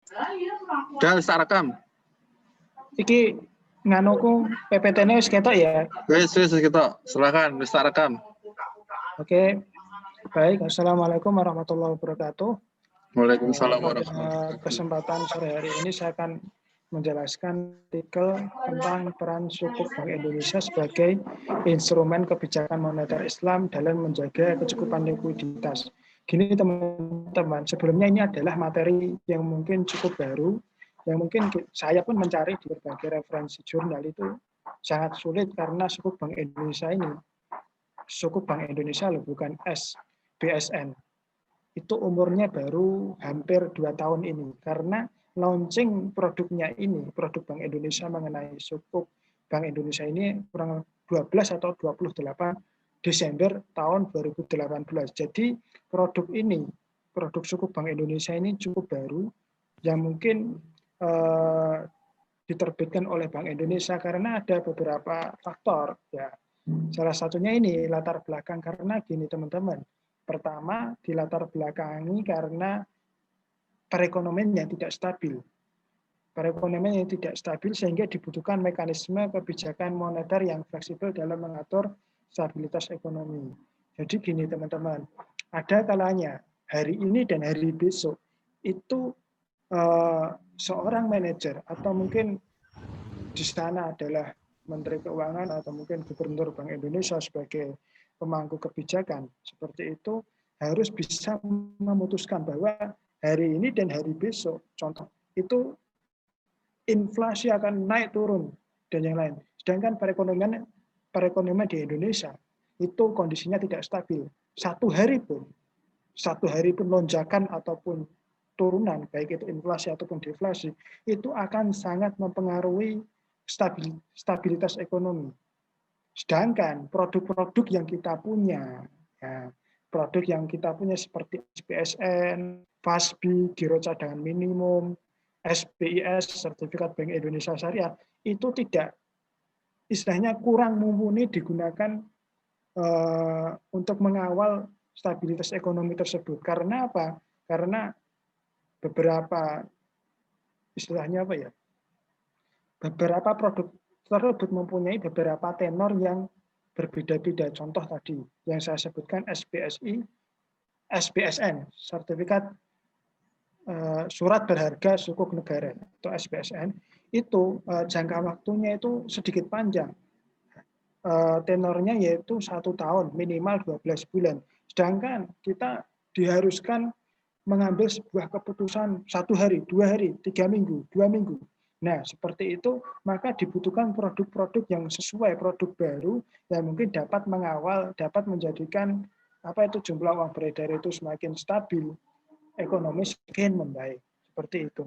Udah tak rekam. Iki nganuku PPT-nya wis ketok ya. Wis kita. Silakan wis tak rekam. Oke. Baik, Assalamualaikum warahmatullahi wabarakatuh. Waalaikumsalam Pada warahmatullahi wabarakatuh. kesempatan sore hari ini saya akan menjelaskan artikel tentang peran Sukuk Bank Indonesia sebagai instrumen kebijakan moneter Islam dalam menjaga kecukupan likuiditas. Gini teman-teman, sebelumnya ini adalah materi yang mungkin cukup baru, yang mungkin saya pun mencari di berbagai referensi jurnal itu sangat sulit karena Sukuk Bank Indonesia ini, Sukuk Bank Indonesia loh, bukan SBSN. Itu umurnya baru hampir 2 tahun ini, karena launching produknya ini, produk Bank Indonesia mengenai Sukuk Bank Indonesia ini kurang 12 atau 28 Desember tahun 2018. Jadi produk ini, produk Sukuk Bank Indonesia ini cukup baru, yang mungkin diterbitkan oleh Bank Indonesia karena ada beberapa faktor. Ya, salah satunya ini latar belakang karena gini teman-teman. Pertama, dilatar belakangi karena perekonomian yang tidak stabil. Perekonomian yang tidak stabil sehingga dibutuhkan mekanisme kebijakan moneter yang fleksibel dalam mengatur stabilitas ekonomi. Jadi gini teman-teman, ada kalanya hari ini dan hari besok itu seorang manajer atau mungkin di sana adalah Menteri Keuangan atau mungkin Gubernur Bank Indonesia sebagai pemangku kebijakan seperti itu harus bisa memutuskan bahwa hari ini dan hari besok, contoh itu inflasi akan naik turun dan yang lain. Sedangkan perekonomian di Indonesia itu kondisinya tidak stabil. Satu hari pun lonjakan ataupun turunan, baik itu inflasi ataupun deflasi, itu akan sangat mempengaruhi stabilitas ekonomi. Sedangkan produk-produk yang kita punya, ya, produk yang kita punya seperti SBSN, FASBI, Giro Cadangan Minimum, SBIS, Sertifikat Bank Indonesia Syariah, itu tidak, istilahnya kurang mumpuni digunakan untuk mengawal stabilitas ekonomi tersebut. Karena apa? Karena beberapa, istilahnya apa ya, beberapa produk tersebut mempunyai beberapa tenor yang berbeda-beda. Contoh tadi yang saya sebutkan SBSI, SBSN, Sertifikat Surat Berharga Sukuk Negara atau SBSN, itu jangka waktunya itu sedikit panjang. Tenornya yaitu 1 tahun, minimal 12 bulan. Sedangkan kita diharuskan mengambil sebuah keputusan 1 hari, 2 hari, 3 minggu, 2 minggu. Nah, seperti itu, maka dibutuhkan produk-produk yang sesuai, produk baru yang mungkin dapat mengawal, dapat menjadikan jumlah uang beredar itu semakin stabil, ekonomi semakin membaik. Seperti itu.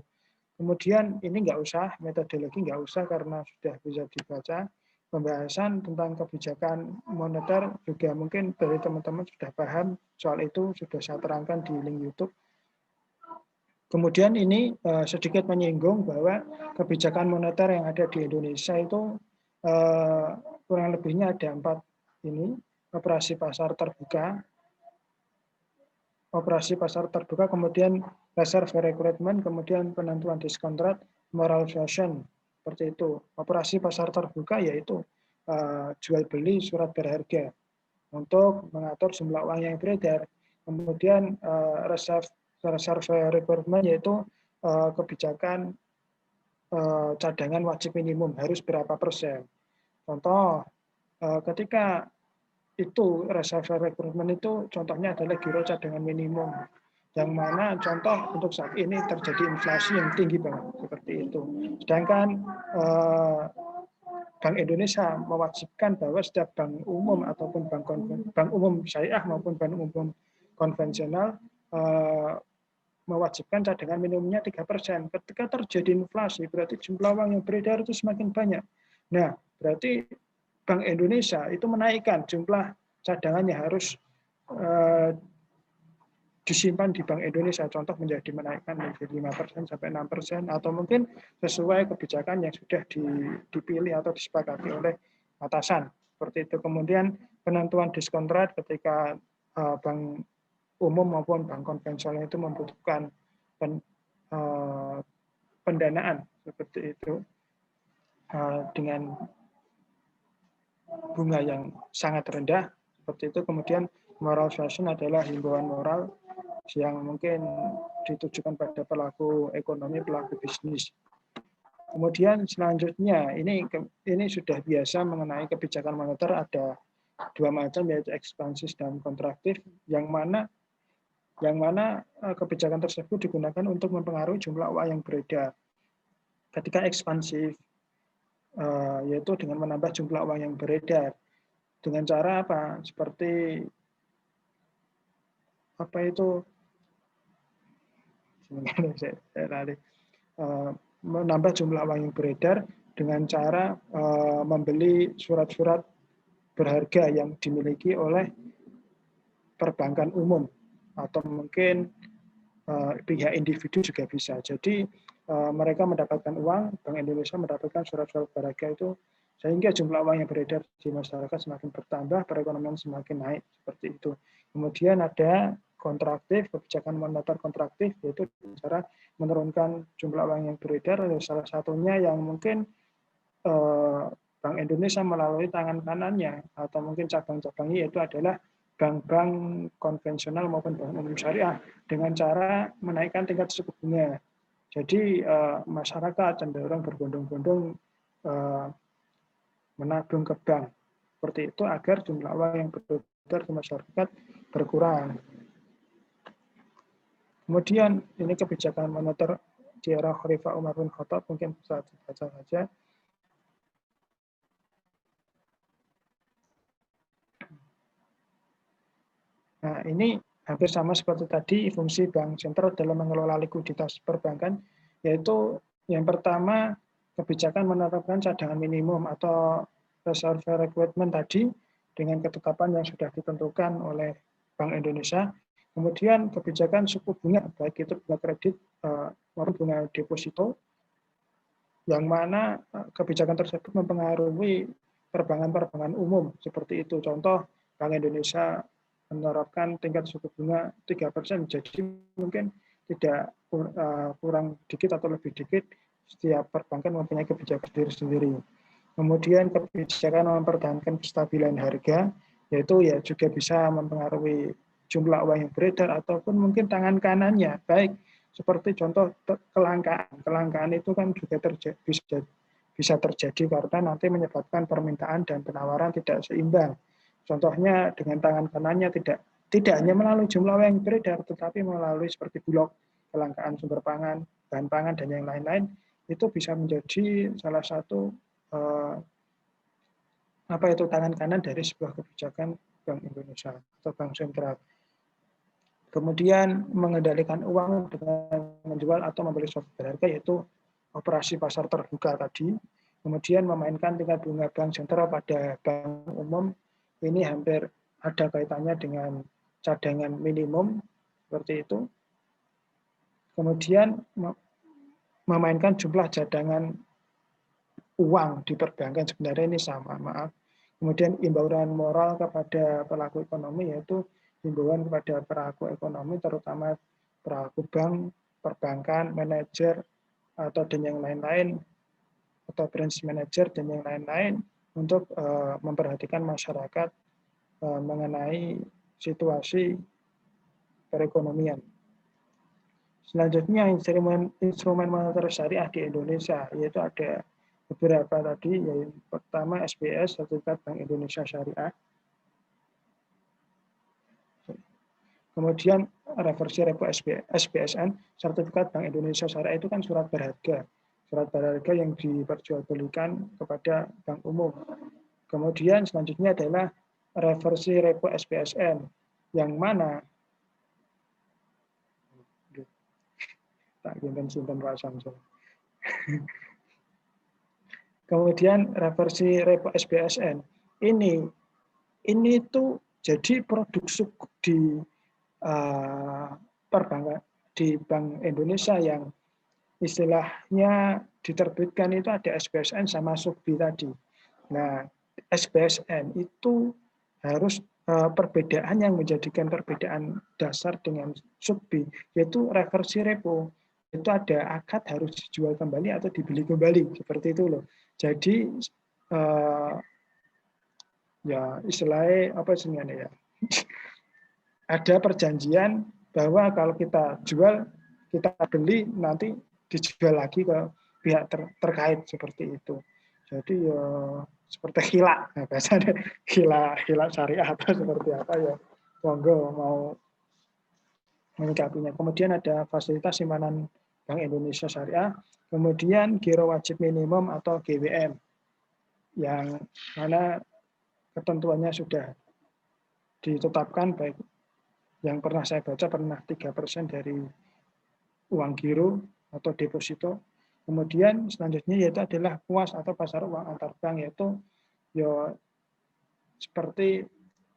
Kemudian ini nggak usah, metodologi nggak usah karena sudah bisa dibaca. Pembahasan tentang kebijakan moneter juga mungkin dari teman-teman sudah paham soal itu, sudah saya terangkan di link YouTube. Kemudian ini sedikit menyinggung bahwa kebijakan moneter yang ada di Indonesia itu kurang lebihnya ada 4 ini, operasi pasar terbuka, kemudian reserve recruitment, kemudian penentuan diskon rate, moral fashion, seperti itu. Operasi pasar terbuka yaitu jual beli surat berharga untuk mengatur jumlah uang yang beredar. Kemudian reserve recruitment yaitu kebijakan cadangan wajib minimum harus berapa persen. Contoh, ketika itu reserve recruitment itu contohnya adalah giro cadangan minimum, yang mana contoh untuk saat ini terjadi inflasi yang tinggi banget seperti itu. Sedangkan Bank Indonesia mewajibkan bahwa setiap bank umum ataupun bank umum syariah maupun bank umum konvensional mewajibkan cadangan minimumnya 3%. Ketika terjadi inflasi, berarti jumlah uang yang beredar itu semakin banyak. Nah, berarti Bank Indonesia itu menaikkan jumlah cadangannya harus disimpan di Bank Indonesia, contoh menaikkan menjadi 5% sampai 6%, atau mungkin sesuai kebijakan yang sudah dipilih atau disepakati oleh atasan. Seperti itu. Kemudian penentuan diskon rate ketika bank umum maupun bank konvensional itu membutuhkan pendanaan seperti itu dengan bunga yang sangat rendah seperti itu. Kemudian moral suasion adalah himbauan moral yang mungkin ditujukan pada pelaku ekonomi, pelaku bisnis. Kemudian selanjutnya ini sudah biasa mengenai kebijakan moneter, ada dua macam, yaitu ekspansif dan kontraktif, yang mana kebijakan tersebut digunakan untuk mempengaruhi jumlah uang yang beredar. Ketika ekspansif, yaitu dengan menambah jumlah uang yang beredar dengan cara apa? Seperti apa itu? Menambah jumlah uang yang beredar dengan cara membeli surat-surat berharga yang dimiliki oleh perbankan umum atau mungkin pihak individu juga bisa. Jadi mereka mendapatkan uang, Bank Indonesia mendapatkan surat-surat berharga itu, sehingga jumlah uang yang beredar di masyarakat semakin bertambah, perekonomian semakin naik, seperti itu. Kemudian ada kontraktif, kebijakan moneter kontraktif, yaitu cara menurunkan jumlah uang yang beredar. Salah satunya yang mungkin Bank Indonesia melalui tangan kanannya atau mungkin cabang-cabangnya, yaitu adalah bank-bank konvensional maupun bank umum syariah, dengan cara menaikkan tingkat suku bunga. Jadi masyarakat cenderung berbondong-bondong menabung ke bank seperti itu agar jumlah uang yang beredar di masyarakat berkurang. Kemudian ini kebijakan moneter di era Khalifah Umar bin Khattab, mungkin bisa dibaca saja. Nah, ini hampir sama seperti tadi fungsi bank sentral dalam mengelola likuiditas perbankan, yaitu yang pertama kebijakan menetapkan cadangan minimum atau reserve requirement tadi dengan ketetapan yang sudah ditentukan oleh Bank Indonesia. Kemudian kebijakan suku bunga, baik itu bunga kredit maupun bunga deposito, yang mana kebijakan tersebut mempengaruhi perbankan-perbankan umum seperti itu. Contoh, Bank Indonesia menerapkan tingkat suku bunga 3%, jadi mungkin tidak kurang dikit atau lebih dikit, setiap perbankan mempunyai kebijakan sendiri-sendiri. Kemudian kebijakan mempertahankan kestabilan harga, yaitu ya juga bisa mempengaruhi jumlah uang yang beredar ataupun mungkin tangan kanannya, baik seperti contoh kelangkaan itu kan juga bisa terjadi karena nanti menyebabkan permintaan dan penawaran tidak seimbang. Contohnya dengan tangan kanannya tidak hanya melalui jumlah uang yang beredar, tetapi melalui seperti bulog, kelangkaan sumber pangan, bahan pangan, dan yang lain-lain, itu bisa menjadi salah satu tangan kanan dari sebuah kebijakan Bank Indonesia atau Bank Sentral. Kemudian mengendalikan uang dengan menjual atau membeli suatu berharga, yaitu operasi pasar terbuka tadi. Kemudian memainkan tingkat bunga bank sentral pada bank umum, ini hampir ada kaitannya dengan cadangan minimum, seperti itu. Kemudian memainkan jumlah cadangan uang di perbankan, sebenarnya ini sama, maaf. Kemudian imbauan moral kepada pelaku ekonomi, yaitu himbauan kepada pelaku ekonomi, terutama pelaku bank, perbankan, manajer, atau dan yang lain-lain, atau branch manager dan yang lain-lain, untuk memperhatikan masyarakat mengenai situasi perekonomian. Selanjutnya instrumen moneter syariah di Indonesia, yaitu ada beberapa tadi, yaitu pertama SBS, Sertifikat Bank Indonesia Syariah. Kemudian reversi repo SBSN, Sertifikat Bank Indonesia Syariah, itu kan surat berharga yang diperjualbelikan kepada bank umum. Kemudian selanjutnya adalah reversi repo SBSN, yang mana tak simpen Pak Samsul. Kemudian reversi repo SBSN ini tuh jadi produk suku di perbankan di Bank Indonesia yang istilahnya diterbitkan itu ada SBSN sama Sukbi tadi. Nah, SBSN itu harus perbedaan yang menjadikan perbedaan dasar dengan Sukbi, yaitu reversi repo. itu ada akad harus dijual kembali atau dibeli kembali, seperti itu loh. Jadi ya istilahnya apa sebenarnya ya, ada perjanjian bahwa kalau kita jual, kita beli, nanti dijual lagi ke pihak terkait, seperti itu. Jadi ya seperti khila, nah, bahasanya khila syariah atau seperti apa ya, monggo mau menyikapinya. Kemudian ada fasilitas simpanan Bank Indonesia Syariah, kemudian giro wajib minimum atau GWM, yang mana ketentuannya sudah ditetapkan, baik yang pernah saya baca pernah 3% dari uang giro atau deposito. Kemudian selanjutnya yaitu adalah kuas atau pasar uang antar bank, yaitu ya seperti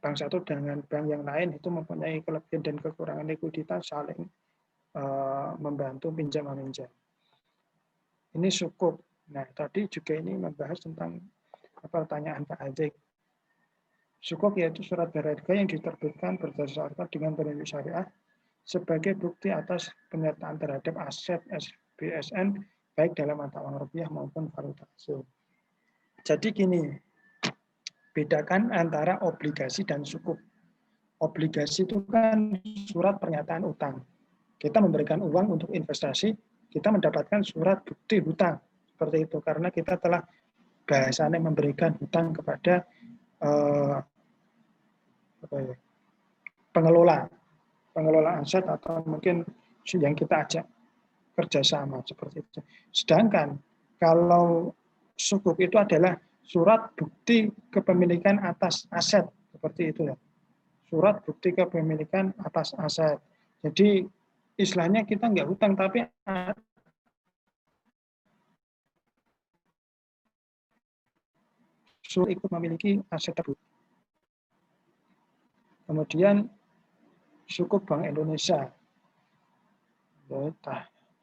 bank satu dengan bank yang lain itu mempunyai kelebihan dan kekurangan likuiditas, saling membantu pinjam meminjam. Ini sukuk. Nah, tadi juga ini membahas tentang pertanyaan Pak Azik. Sukuk yaitu surat berharga yang diterbitkan berdasarkan dengan penunjuk syariah sebagai bukti atas penyertaan terhadap aset SBSN baik dalam mata uang rupiah maupun valuta asing. Jadi gini, bedakan antara obligasi dan sukuk. Obligasi itu kan surat pernyataan utang. Kita memberikan uang untuk investasi, kita mendapatkan surat bukti hutang. Seperti itu, karena kita telah bahasanya memberikan hutang kepada pengelola aset atau mungkin yang kita ajak kerjasama, seperti itu. Sedangkan kalau sukuk itu adalah surat bukti kepemilikan atas aset, seperti itu ya. Surat bukti kepemilikan atas aset. Jadi istilahnya kita nggak hutang, tapi surat ikut memiliki aset tersebut. Kemudian sukuk Bank Indonesia.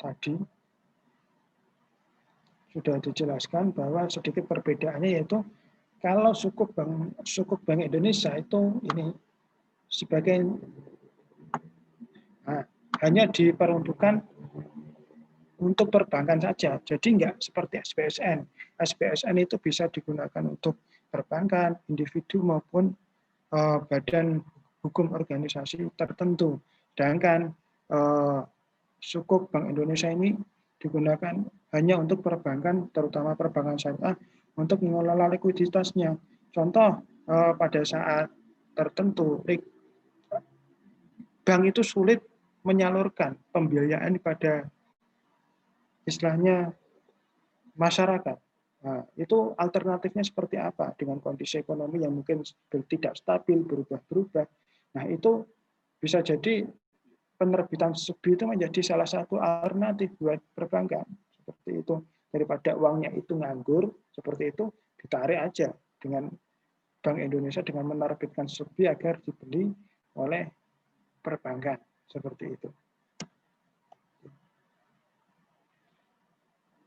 Tadi sudah dijelaskan bahwa sedikit perbedaannya, yaitu kalau sukuk Bank Indonesia itu ini sebagai hanya diperuntukkan untuk perbankan saja. Jadi enggak seperti SBSN. SBSN itu bisa digunakan untuk perbankan, individu maupun badan hukum organisasi tertentu. Sedangkan sukuk Bank Indonesia ini digunakan hanya untuk perbankan, terutama perbankan syariah, untuk mengelola likuiditasnya. Contoh, pada saat tertentu, bank itu sulit menyalurkan pembiayaan pada istilahnya masyarakat. Nah, itu alternatifnya seperti apa dengan kondisi ekonomi yang mungkin tidak stabil, berubah-berubah. Nah, itu bisa jadi penerbitan SUBI itu menjadi salah satu alternatif buat perbankan. Seperti itu. Daripada uangnya itu nganggur, seperti itu, ditarik aja dengan Bank Indonesia dengan menerbitkan SUBI agar dibeli oleh perbankan. Seperti itu.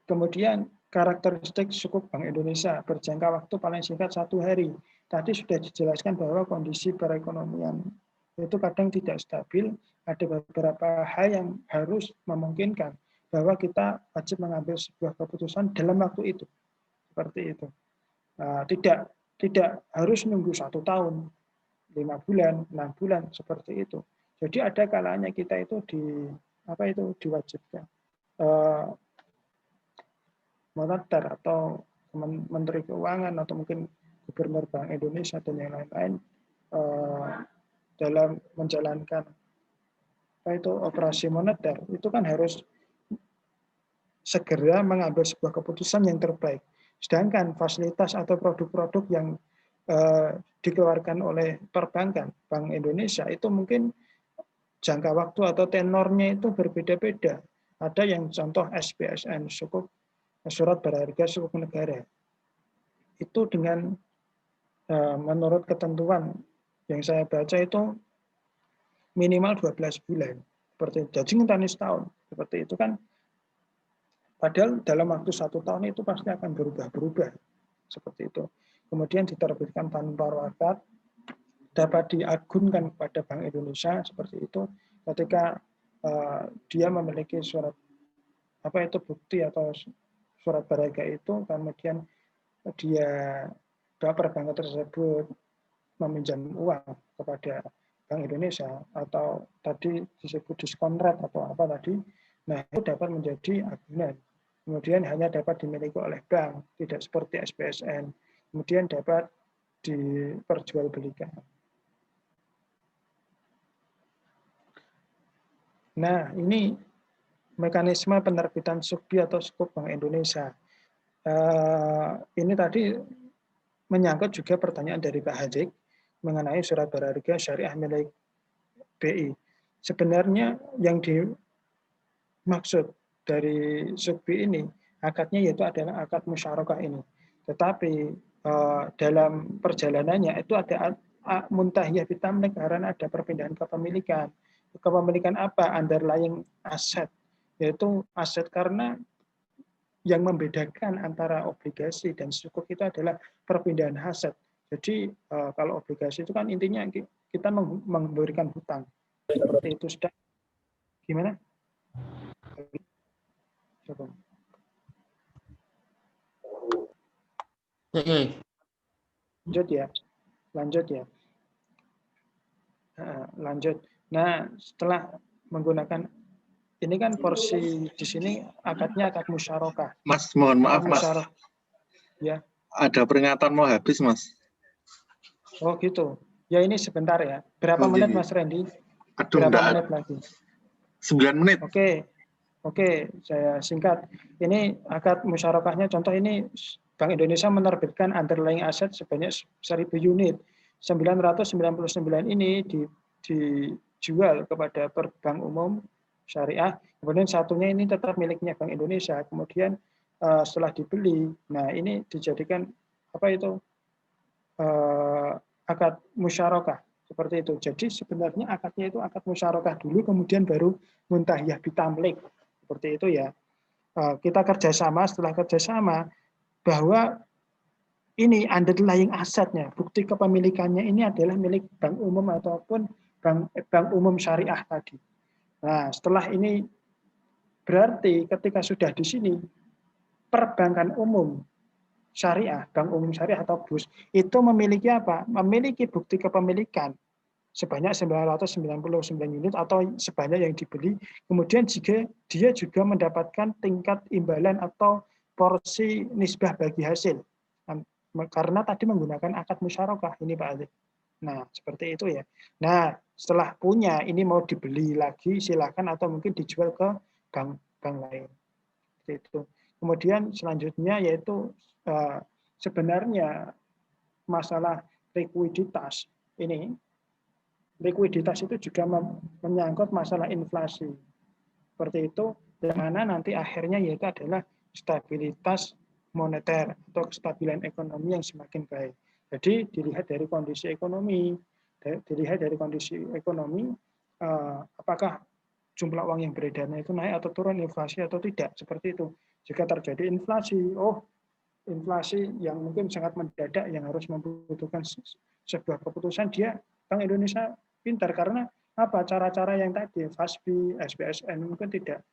Kemudian karakteristik sukuk Bank Indonesia berjangka waktu paling singkat 1 hari. Tadi sudah dijelaskan bahwa kondisi perekonomian itu kadang tidak stabil, ada beberapa hal yang harus memungkinkan bahwa kita wajib mengambil sebuah keputusan dalam waktu itu. Seperti itu. Tidak harus nunggu 1 tahun, 5 bulan, 6 bulan, seperti itu. Jadi ada kalanya kita itu diwajibkan moneter atau Menteri Keuangan atau mungkin Gubernur Bank Indonesia dan yang lain-lain dalam menjalankan operasi moneter itu kan harus segera mengambil sebuah keputusan yang terbaik. Sedangkan fasilitas atau produk-produk yang dikeluarkan oleh perbankan Bank Indonesia itu mungkin jangka waktu atau tenornya itu berbeda-beda. Ada yang contoh SBSN, sukuk surat berharga sukuk negara. Itu dengan menurut ketentuan yang saya baca itu minimal 12 bulan. Seperti itu. Jadi ngenteni setahun. Seperti itu kan. Padahal dalam waktu 1 tahun itu pasti akan berubah-berubah. Seperti itu. Kemudian diterbitkan tanpa wakat, dapat diagunkan kepada Bank Indonesia seperti itu ketika dia memiliki surat apa itu bukti atau surat berharga itu, kemudian dia perbankan tersebut meminjam uang kepada Bank Indonesia atau tadi disebut diskon rate atau apa tadi, nah itu dapat menjadi agunan. Kemudian hanya dapat dimiliki oleh bank, tidak seperti SBSN. Kemudian dapat diperjualbelikan. Nah, ini mekanisme penerbitan Sukbi atau Sukuk Bank Indonesia. Ini tadi menyangkut juga pertanyaan dari Pak Hadik mengenai surat berharga syariah milik BI. Sebenarnya yang dimaksud dari Sukbi ini, akadnya yaitu adalah akad musyarakah ini. Tetapi dalam perjalanannya itu ada muntahiyah bitamlik karena ada perpindahan kepemilikan. Kepemilikan apa? Underlying aset, yaitu aset karena yang membedakan antara obligasi dan sukuk itu adalah perpindahan aset. Jadi kalau obligasi itu kan intinya kita memberikan hutang. Seperti itu sudah. Gimana? Coba. Lanjut ya. Lanjut. Nah, setelah menggunakan ini kan porsi di sini akadnya akad musyarakah. Mas, mohon maaf Mas. Ya. Ada peringatan mau habis Mas. Oh gitu. Ya ini sebentar ya. Berapa menit Mas Randy? Aduh, berapa menit lagi? 9 menit. Oke, saya singkat. Ini akad musyarakahnya, contoh ini Bank Indonesia menerbitkan underlying aset sebanyak 1.000 unit. 999 ini dijual kepada bank umum syariah. Kemudian satunya ini tetap miliknya Bank Indonesia. Kemudian setelah dibeli, nah ini dijadikan apa itu akad musyarakah seperti itu. Jadi sebenarnya akadnya itu akad musyarakah dulu, kemudian baru muntahiyah bitamlik seperti itu ya. Kita kerjasama, setelah kerjasama bahwa ini underlying asetnya, bukti kepemilikannya ini adalah milik bank umum ataupun bank umum syariah tadi. Nah, setelah ini berarti ketika sudah di sini perbankan umum syariah, bank umum syariah atau BUS itu memiliki apa? Memiliki bukti kepemilikan sebanyak 999 unit atau sebanyak yang dibeli. Kemudian jika dia juga mendapatkan tingkat imbalan atau porsi nisbah bagi hasil. Karena tadi menggunakan akad musyarakah ini Pak Aziz. Nah, seperti itu ya. Nah, setelah punya ini mau dibeli lagi silakan atau mungkin dijual ke bank lain. Seperti itu. Kemudian selanjutnya yaitu sebenarnya masalah likuiditas ini. Likuiditas itu juga menyangkut masalah inflasi. Seperti itu, yang mana nanti akhirnya yaitu adalah stabilitas moneter atau kestabilan ekonomi yang semakin baik. Jadi dilihat dari kondisi ekonomi, apakah jumlah uang yang beredarnya itu naik atau turun, inflasi atau tidak, seperti itu. Jika terjadi inflasi, inflasi yang mungkin sangat mendadak yang harus membutuhkan sebuah keputusan, Bank Indonesia pintar karena apa? Cara-cara yang tadi, FASBI, SBSN mungkin tidak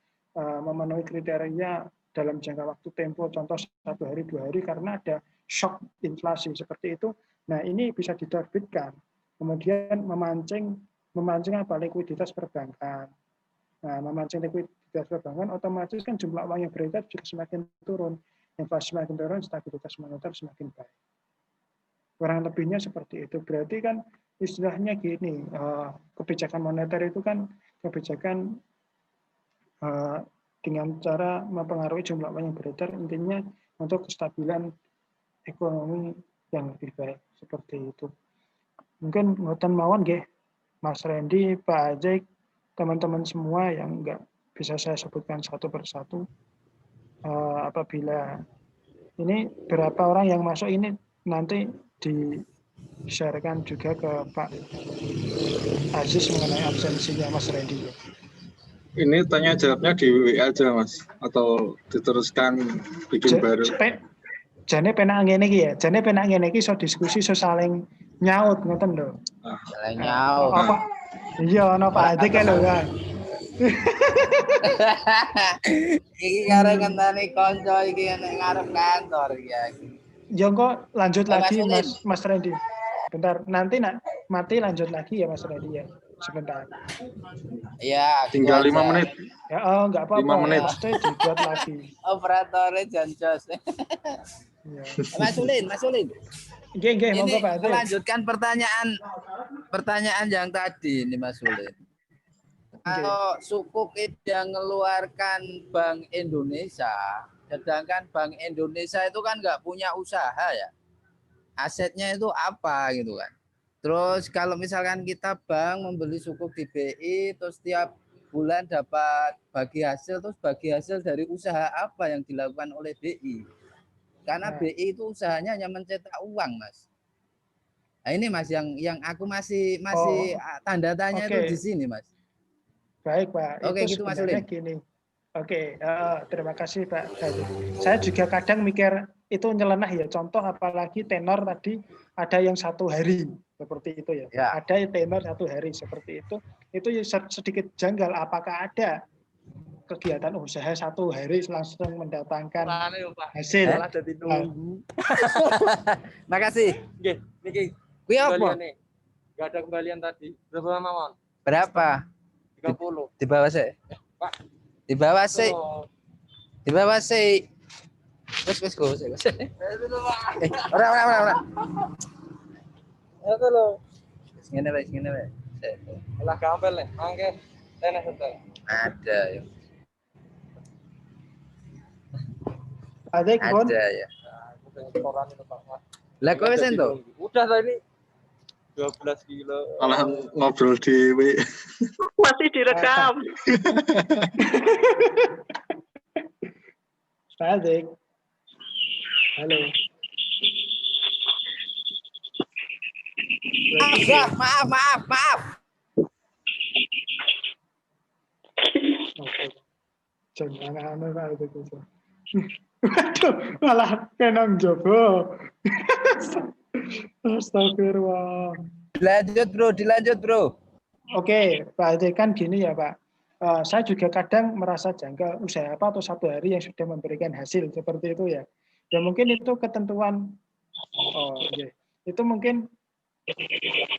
memenuhi kriteria dalam jangka waktu tempo, contoh 1 hari 2 hari karena ada shock inflasi seperti itu. Nah ini bisa diterbitkan, kemudian memancing apa? Likuiditas perbankan. Nah memancing likuiditas perbankan, otomatis kan jumlah uang yang beredar juga semakin turun, inflasi semakin turun, stabilitas moneter semakin baik. Kurang lebihnya seperti itu. Berarti kan istilahnya gini, kebijakan moneter itu kan kebijakan dengan cara mempengaruhi jumlah uang yang beredar, intinya untuk kestabilan ekonomi yang lebih baik seperti itu. Mungkin ngoten mawon nggih, Mas Randy, Pak Ajek, teman-teman semua yang enggak bisa saya sebutkan satu persatu. Apabila ini berapa orang yang masuk ini nanti di-sharekan juga ke Pak Aziz mengenai absensinya Mas Randy. Ini tanya jawabnya di WA aja Mas, atau diteruskan bikin baru. Jane penak ngene iki ya, jane penak ngene iki iso diskusi, iso saling nyaut ngoten lho. Saling nyaut. Apa? Iya ana Pak Adik lho kan. Iki karo ngenteni kanca iki nek ngarep kantor ya. Ya kok lanjut Mas lagi Ulin. Mas Randy. Bentar, nanti nak mati lanjut lagi ya Mas Randy ya. Sebentar. Iya, Tinggal 5 menit. Ya enggak 5 apa-apa. menit. Pasti dibuat lagi. Operatornya Janjos. Ya. Mas Ulin. Nggih, Ini monggo Pak Ade. melanjutkan pertanyaan yang tadi nih Mas Ulin. Kalau sukuk itu yang mengeluarkan Bank Indonesia, sedangkan Bank Indonesia itu kan nggak punya usaha ya. Asetnya itu apa gitu kan. Terus kalau misalkan kita bank membeli sukuk di BI, terus tiap bulan dapat bagi hasil, terus bagi hasil dari usaha apa yang dilakukan oleh BI. Karena BI itu usahanya hanya mencetak uang, Mas. Nah ini Mas yang aku masih tanda tanya itu di sini, Mas. Baik Pak, Oke, itu gitu, Mas sebenarnya Ulin. gini. Oke, terima kasih Pak. Saya juga kadang mikir itu nyeleneh ya. Contoh apalagi tenor tadi ada yang 1 hari seperti itu ya. Ada yang tenor 1 hari seperti itu. Itu sedikit janggal. Apakah ada kegiatan usaha 1 hari langsung mendatangkan hasil? Makasih. Niki. Kuwi apa? Enggak ada kembalian tadi. Berapa lama, Berapa? 30. Di bawah sih. Pak. Di bawah sih. Di bawah sih. Wes go. Ora. Itu loh. Ngene wae. Lah gampel nih. Mangke tenes setel. Ada ya. Ada ya. Lah kowe wis ento? Udah tadi 12 kilo. Malah ngobrol di Masih direkam. Pak halo. Maaf. Jangan Pak itu. Waduh, malah kenang jobo. Astagfirullah. Dilanjut, Bro. Oke, Pak Ade kan gini ya, Pak. Saya juga kadang merasa janggal usaha apa atau 1 hari yang sudah memberikan hasil seperti itu ya. Ya mungkin itu ketentuan. Itu mungkin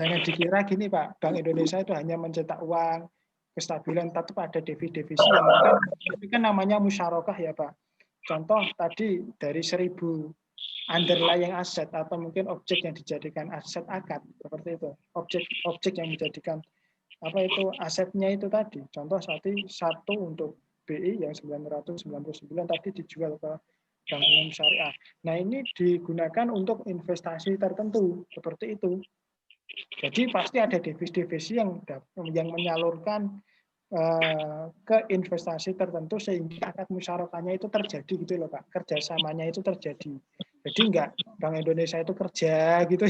jangan dikira gini, Pak. Bank Indonesia itu hanya mencetak uang, kestabilan tetap ada divisi yang mungkin itu kan namanya musyarakah ya, Pak. Contoh tadi dari 1000 underlying aset atau mungkin objek yang dijadikan aset akad seperti itu. Objek yang menjadikan apa itu asetnya itu tadi. Contoh satu untuk BI yang 999 tadi dijual ke Bank Umum Syariah. Nah, ini digunakan untuk investasi tertentu seperti itu. Jadi pasti ada divisi-divisi yang menyalurkan ke investasi tertentu sehingga akad musyarakahnya itu terjadi gitu loh Pak, kerjasamanya itu terjadi. Jadi enggak Bank Indonesia itu kerja gitu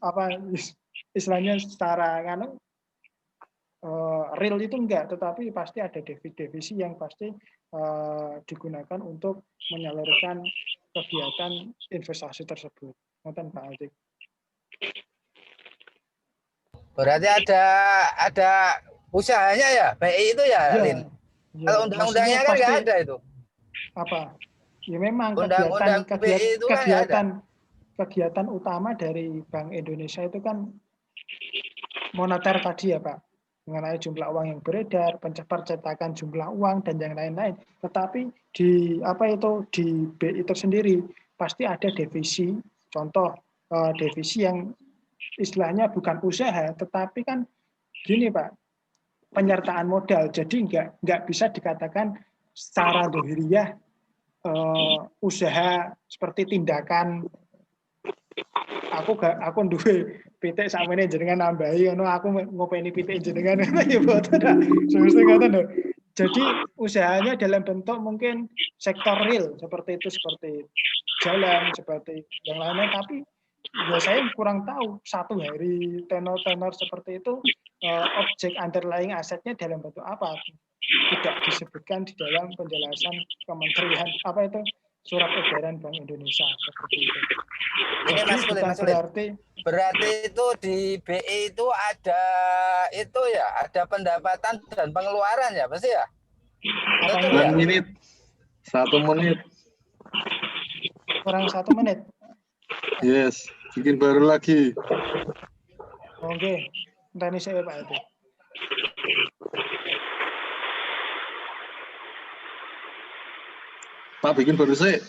apa istilahnya secara real itu enggak, tetapi pasti ada divisi yang pasti digunakan untuk menyalurkan kegiatan investasi tersebut. Ngoten Pak Adik. Berarti ada usahanya ya, BI itu ya, Lin. Kalau undang-undangnya kan nggak ada itu. Apa? Ya memang kegiatan utama dari Bank Indonesia itu kan moneter tadi ya Pak, mengenai jumlah uang yang beredar, percetakan jumlah uang dan yang lain-lain. Tetapi di BI itu sendiri pasti ada divisi. Contoh divisi yang istilahnya bukan usaha, tetapi kan gini Pak. Penyertaan modal, jadi nggak bisa dikatakan secara dohiriyah usaha seperti tindakan aku duwe pitik sakmene jenengan nambahi aku ngopeni pitik jenengan ya boten semesti ngoten lho. Jadi usahanya dalam bentuk mungkin sektor real seperti jalan seperti yang lainnya, tapi ya saya kurang tahu 1 hari tenor seperti itu objek underlying asetnya dalam bentuk apa, tidak disebutkan di dalam penjelasan kementerian surat edaran Bank Indonesia seperti itu. Ini Mas Sulit, Mas Sulit. Berarti itu di BI itu ada itu ya, ada pendapatan dan pengeluaran ya, pasti ya? Betul ya? 1 menit. 1 menit. Kurang 1 menit. Yes, bikin baru lagi. Oke, entah ini saya Pak itu. Pak bikin baru sih.